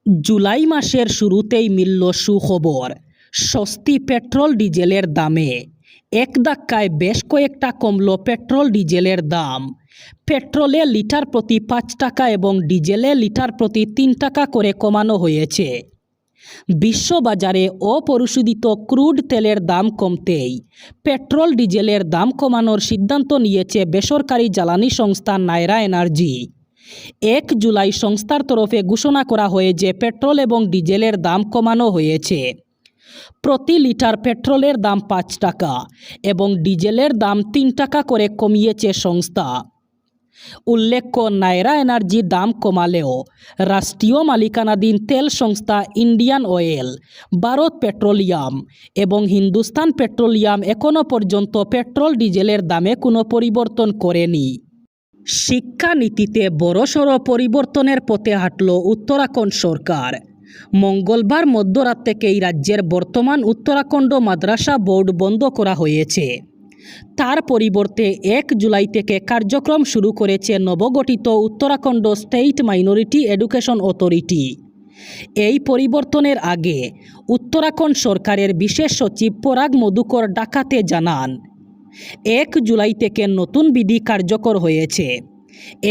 জুলাই মাসের শুরুতেই মিলল সুখবর। সস্তি পেট্রোল ডিজেলের দামে এক ধাক্কায় বেশ কয়েকটা কমল পেট্রোল ডিজেলের দাম। পেট্রোলে লিটার প্রতি 5 টাকা এবং ডিজেলে লিটার প্রতি 3 টাকা করে কমানো হয়েছে। বিশ্ববাজারে অপরিশোধিত ক্রুড তেলের দাম কমতেই পেট্রোল ডিজেলের দাম কমানোর সিদ্ধান্ত নিয়েছে বেসরকারি জ্বালানি সংস্থা নায়রা এনার্জি। 1 জুলাই সংস্থার তরফে ঘোষণা করা হয় যে পেট্রোল এবং ডিজেলের দাম কমানো হয়েছে। প্রতি লিটার পেট্রোলের দাম 5 টাকা এবং ডিজেলের দাম 3 টাকা করে কমিয়েছে সংস্থা। উল্লেখ্য, নায়রা এনার্জি দাম কমালেও রাষ্ট্রীয় মালিকানাধীন তেল সংস্থা ইন্ডিয়ান অয়েল, ভারত পেট্রোলিয়াম এবং হিন্দুস্তান পেট্রোলিয়াম এখনও পর্যন্ত পেট্রোল ডিজেলের দামে কোনো পরিবর্তন করেনি। শিক্ষানীতিতে বড়সড় পরিবর্তনের পথে হাঁটল উত্তরাখণ্ড সরকার। মঙ্গলবার মধ্যরাত থেকেই রাজ্যের বর্তমান উত্তরাখণ্ড মাদ্রাসা বোর্ড বন্ধ করা হয়েছে। তার পরিবর্তে 1 জুলাই থেকে কার্যক্রম শুরু করেছে নবগঠিত Uttarakhand state minority education authority. এই পরিবর্তনের আগে উত্তরাখণ্ড সরকারের বিশেষ সচিব পরাগ মধুকর ঢাকাতে জানান, 1 জুলাই থেকে নতুন বিধি কার্যকর হয়েছে।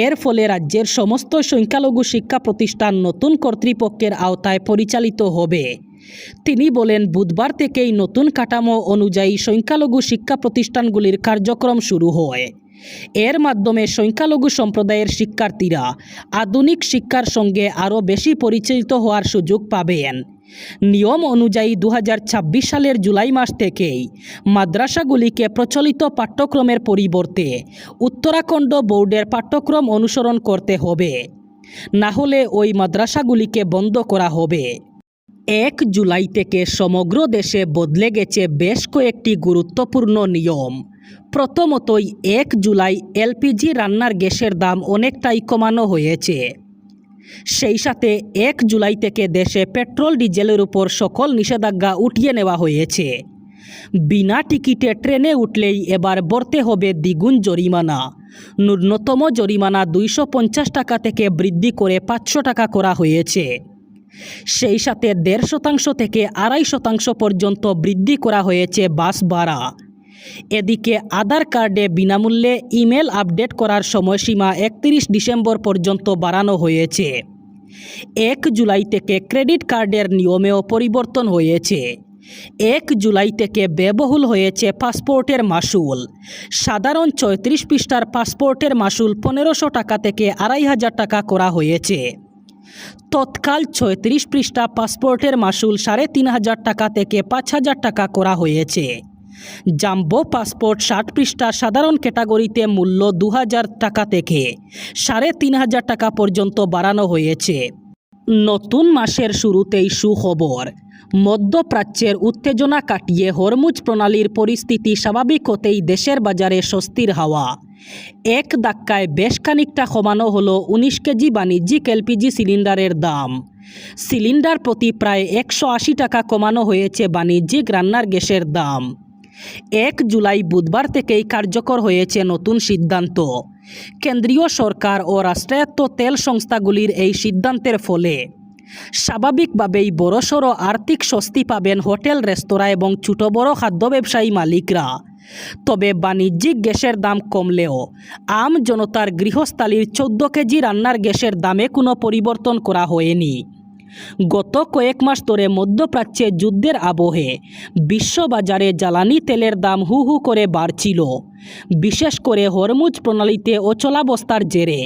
এর ফলে রাজ্যের সমস্ত সংখ্যালঘু শিক্ষা প্রতিষ্ঠান নতুন কর্তৃপক্ষের আওতায় পরিচালিত হবে। তিনি বলেন, বুধবার থেকেই নতুন কাঠামো অনুযায়ী সংখ্যালঘু শিক্ষা প্রতিষ্ঠানগুলির কার্যক্রম শুরু হয়। এর মাধ্যমে সংখ্যালঘু সম্প্রদায়ের শিক্ষার্থীরা আধুনিক শিক্ষার সঙ্গে আরও বেশি পরিচিত হওয়ার সুযোগ পাবেন। নিয়ম অনুযায়ী 2026 সালের জুলাই মাস থেকেই মাদ্রাসাগুলিকে প্রচলিত পাঠ্যক্রমের পরিবর্তে উত্তরাখণ্ড বোর্ডের পাঠ্যক্রম অনুসরণ করতে হবে, না হলে ওই মাদ্রাসাগুলিকে বন্ধ করা হবে। 1 জুলাই থেকে সমগ্র দেশে বদলে গেছে বেশ কয়েকটি গুরুত্বপূর্ণ নিয়ম। প্রথমতই 1 জুলাই এলপিজি রান্নার গ্যাসের দাম অনেকটাই কমানো হয়েছে। সেই সাথে 1 জুলাই থেকে দেশে পেট্রোল ডিজেলের উপর সকল নিষেধাজ্ঞা উঠিয়ে নেওয়া হয়েছে। বিনা টিকিটে ট্রেনে উঠলেই এবার ভরতে হবে দ্বিগুণ জরিমানা। ন্যূনতম জরিমানা 250 টাকা থেকে বৃদ্ধি করে 500 টাকা করা হয়েছে। সেই সাথে 1.5% থেকে 2.5% পর্যন্ত বৃদ্ধি করা হয়েছে বাস ভাড়া। এদিকে আধার কার্ডে বিনামূল্যে ইমেল আপডেট করার সময়সীমা 31 ডিসেম্বর পর্যন্ত বাড়ানো হয়েছে। 1 জুলাই থেকে ক্রেডিট কার্ডের নিয়মেও পরিবর্তন হয়েছে। 1 জুলাই থেকে ব্যয়বহুল হয়েছে পাসপোর্টের মাসুল। সাধারণ 34 পৃষ্ঠার পাসপোর্টের মাসুল 1500 টাকা থেকে 2500 টাকা করা হয়েছে। তৎকাল 36 পৃষ্ঠা পাসপোর্টের মাসুল 3500 টাকা থেকে 5000 টাকা করা হয়েছে। জাম্বো পাসপোর্ট 60 পৃষ্ঠা সাধারণ ক্যাটাগরিতে মূল্য 2000 টাকা থেকে 3500 টাকা পর্যন্ত বাড়ানো হয়েছে। নতুন মাসের শুরুতেই সুখবর। মধ্যপ্রাচ্যের উত্তেজনা কাটিয়ে হরমুজ প্রণালীর পরিস্থিতি স্বাভাবিক হতেই দেশের বাজারে স্বস্তির হাওয়া। এক ধাক্কায় বেশ খানিকটা কমানো হলো 19 কেজি বাণিজ্যিক এলপিজি সিলিন্ডারের দাম। সিলিন্ডার প্রতি প্রায় 180 টাকা কমানো হয়েছে বাণিজ্যিক রান্নার গ্যাসের দাম। 1 জুলাই বুধবার থেকেই কার্যকর হয়েছে নতুন সিদ্ধান্ত। কেন্দ্রীয় সরকার ও রাষ্ট্রায়ত্ত তেল সংস্থাগুলির এই সিদ্ধান্তের ফলে স্বাভাবিকভাবেই বড়সড় আর্থিক স্বস্তি পাবেন হোটেল, রেস্তোরাঁ এবং ছোট বড় খাদ্য ব্যবসায়ী মালিকরা। তবে বাণিজ্যিক গ্যাসের দাম কমলেও আম জনতার গৃহস্থালির 14 কেজি রান্নার গ্যাসের দামে কোনো পরিবর্তন করা হয়নি। গত কয়েক মাস ধরে মধ্যপ্রাচ্যে যুদ্ধের আবহে বিশ্ববাজারে জ্বালানি তেলের দাম হু হু করে বাড়ছিল। বিশেষ করে হরমুজ প্রণালীতে অচলাবস্থার জেরে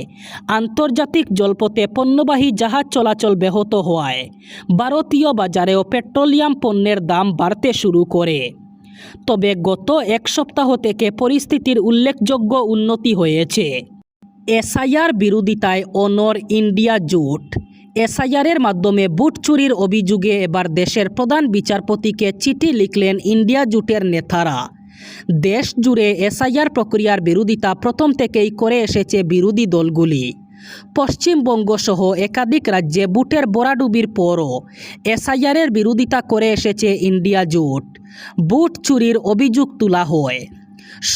আন্তর্জাতিক জলপথে পণ্যবাহী জাহাজ চলাচল ব্যাহত হওয়ায় ভারতীয় বাজারেও পেট্রোলিয়াম পণ্যের দাম বাড়তে শুরু করে। তবে গত এক সপ্তাহ থেকে পরিস্থিতির উল্লেখযোগ্য উন্নতি হয়েছে। এসআইআর বিরোধিতায় অনড় ইন্ডিয়া জোট। এসআইআরের মাধ্যমে ভোট চুরির অভিযোগে এবার দেশের প্রধান বিচারপতিকে চিঠি লিখলেন ইন্ডিয়া জোটের নেতারা। দেশ জুড়ে এসআইআর প্রক্রিয়ার বিরোধিতা প্রথম থেকেই করে এসেছে বিরোধী দলগুলি। পশ্চিমবঙ্গ সহ একাধিক রাজ্যে ভোটের ভরাডুবির পরও এসআইআরের বিরোধিতা করে এসেছে ইন্ডিয়া জোট। ভোট চুরির অভিযোগ তোলা হয়।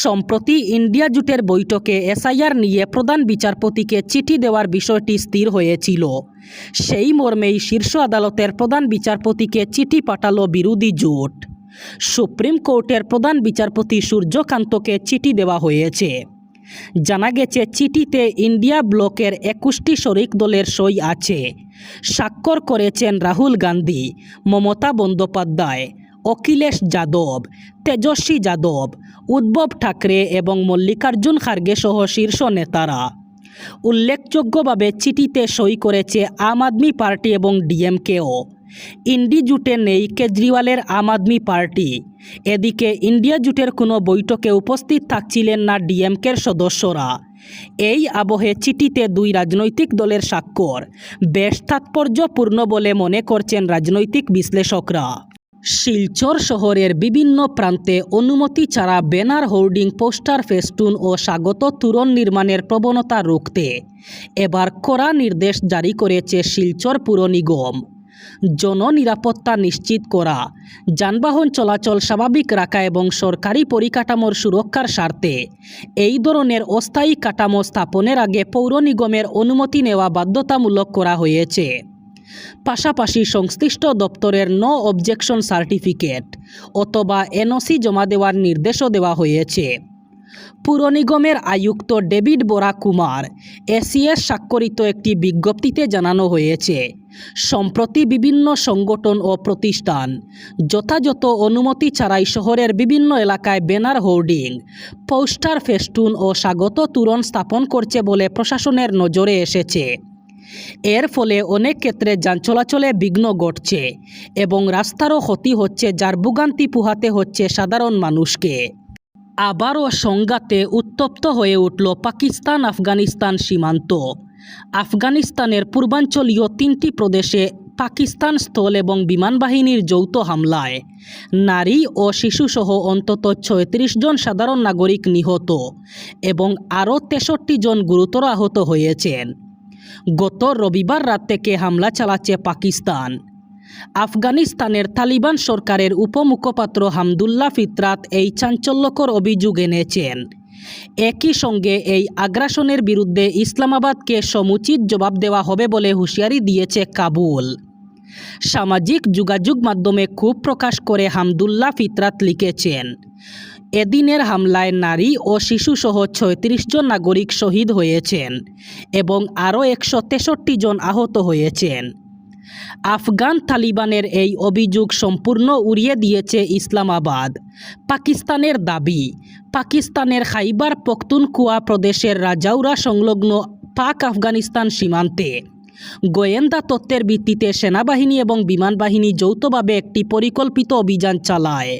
সম্প্রতি ইন্ডিয়া জোটের বৈঠকে এসআইআর নিয়ে প্রধান বিচারপতিকে চিঠি দেওয়ার বিষয়টি স্থির হয়েছিল। সেই মর্মেই শীর্ষ আদালতের প্রধান বিচারপতিকে চিঠি পাঠালো বিরোধী জোট। সুপ্রিম কোর্টের প্রধান বিচারপতি সূর্যকান্তকে চিঠি দেওয়া হয়েছে। জানা গেছে চিঠিতে ইন্ডিয়া ব্লকের 21টি শরিক দলের সই আছে। স্বাক্ষর করেছেন রাহুল গান্ধী, মমতা বন্দ্যোপাধ্যায়, অখিলেশ যাদব, তেজস্বী যাদব, উদ্ধব ঠাকরে এবং মল্লিকার্জুন খার্গে সহ শীর্ষ নেতারা। উল্লেখযোগ্যভাবে চিঠিতে সই করেছে আম আদমি পার্টি এবং ডিএমকেও। ইন্ডি জোটে নেই কেজরিওয়ালের আম আদমি পার্টি। এদিকে ইন্ডিয়া জোটের কোনো বৈঠকে উপস্থিত থাকছিলেন না ডিএমকের সদস্যরা। এই আবহে চিঠিতে দুই রাজনৈতিক দলের স্বাক্ষর বেশ তাৎপর্যপূর্ণ বলে মনে করছেন রাজনৈতিক বিশ্লেষকরা। শিলচর শহরের বিভিন্ন প্রান্তে অনুমতি ছাড়া ব্যানার, হোর্ডিং, পোস্টার, ফেস্টুন ও স্বাগত তোরণ নির্মাণের প্রবণতা রুখতে এবার কড়া নির্দেশ জারি করেছে শিলচর পুর নিগম। জননিরাপত্তা নিশ্চিত করা, যানবাহন চলাচল স্বাভাবিক রাখা এবং সরকারি পরিকাঠামোর সুরক্ষার স্বার্থে এই ধরনের অস্থায়ী কাঠামো স্থাপনের আগে পৌর নিগমের অনুমতি নেওয়া বাধ্যতামূলক করা হয়েছে। পাশাপাশি সংশ্লিষ্ট দপ্তরের নো অবজেকশন সার্টিফিকেট অথবা এনওসি জমা দেওয়ার নির্দেশও দেওয়া হয়েছে। পুর নিগমের আয়ুক্ত ডেভিড বোরা কুমার এসিএস স্বাক্ষরিত একটি বিজ্ঞপ্তিতে জানানো হয়েছে, সম্প্রতি বিভিন্ন সংগঠন ও প্রতিষ্ঠান যথাযথ অনুমতি ছাড়াই শহরের বিভিন্ন এলাকায় ব্যানার, হোর্ডিং, পোস্টার, ফেস্টুন ও স্বাগত তোরণ স্থাপন করছে বলে প্রশাসনের নজরে এসেছে। এর ফলে অনেক ক্ষেত্রে যান চলাচলে বিঘ্ন ঘটছে এবং রাস্তারও ক্ষতি হচ্ছে, যার ভোগান্তি পোহাতে হচ্ছে সাধারণ মানুষকে। আবারও সংঘাতে উত্তপ্ত হয়ে উঠল পাকিস্তান আফগানিস্তান সীমান্ত। আফগানিস্তানের পূর্বাঞ্চলীয় 3টি প্রদেশে পাকিস্তান স্থল এবং বিমান বাহিনীর যৌথ হামলায় নারী ও শিশুসহ অন্তত 36 জন সাধারণ নাগরিক নিহত এবং আরও 63 জন গুরুতর আহত হয়েছেন। গত রবিবার রাত থেকে হামলা চালাচ্ছে পাকিস্তান। আফগানিস্তানের তালিবান সরকারের উপমুখপাত্র হামদুল্লাহ ফিতরাত এই চাঞ্চল্যকর অভিযোগ এনেছেন। একই সঙ্গে এই আগ্রাসনের বিরুদ্ধে ইসলামাবাদকে সমুচিত জবাব দেওয়া হবে বলে হুঁশিয়ারি দিয়েছে কাবুল। সামাজিক যোগাযোগ মাধ্যমে ক্ষোভ প্রকাশ করে হামদুল্লাহ ফিতরাত লিখেছেন, এদিনের হামলায় নারী ও শিশুসহ 36 জন নাগরিক শহীদ হয়েছেন এবং আরও 163 জন আহত হয়েছেন। আফগান তালিবানের এই অভিযোগ সম্পূর্ণ উড়িয়ে দিয়েছে ইসলামাবাদ। পাকিস্তানের দাবি, পাকিস্তানের খাইবার পখতুনখোয়া প্রদেশের রাজাউরা সংলগ্ন পাক আফগানিস্তান সীমান্তে গোয়েন্দা তথ্যের ভিত্তিতে সেনাবাহিনী এবং বিমান বাহিনী যৌথভাবে একটি পরিকল্পিত অভিযান চালায়।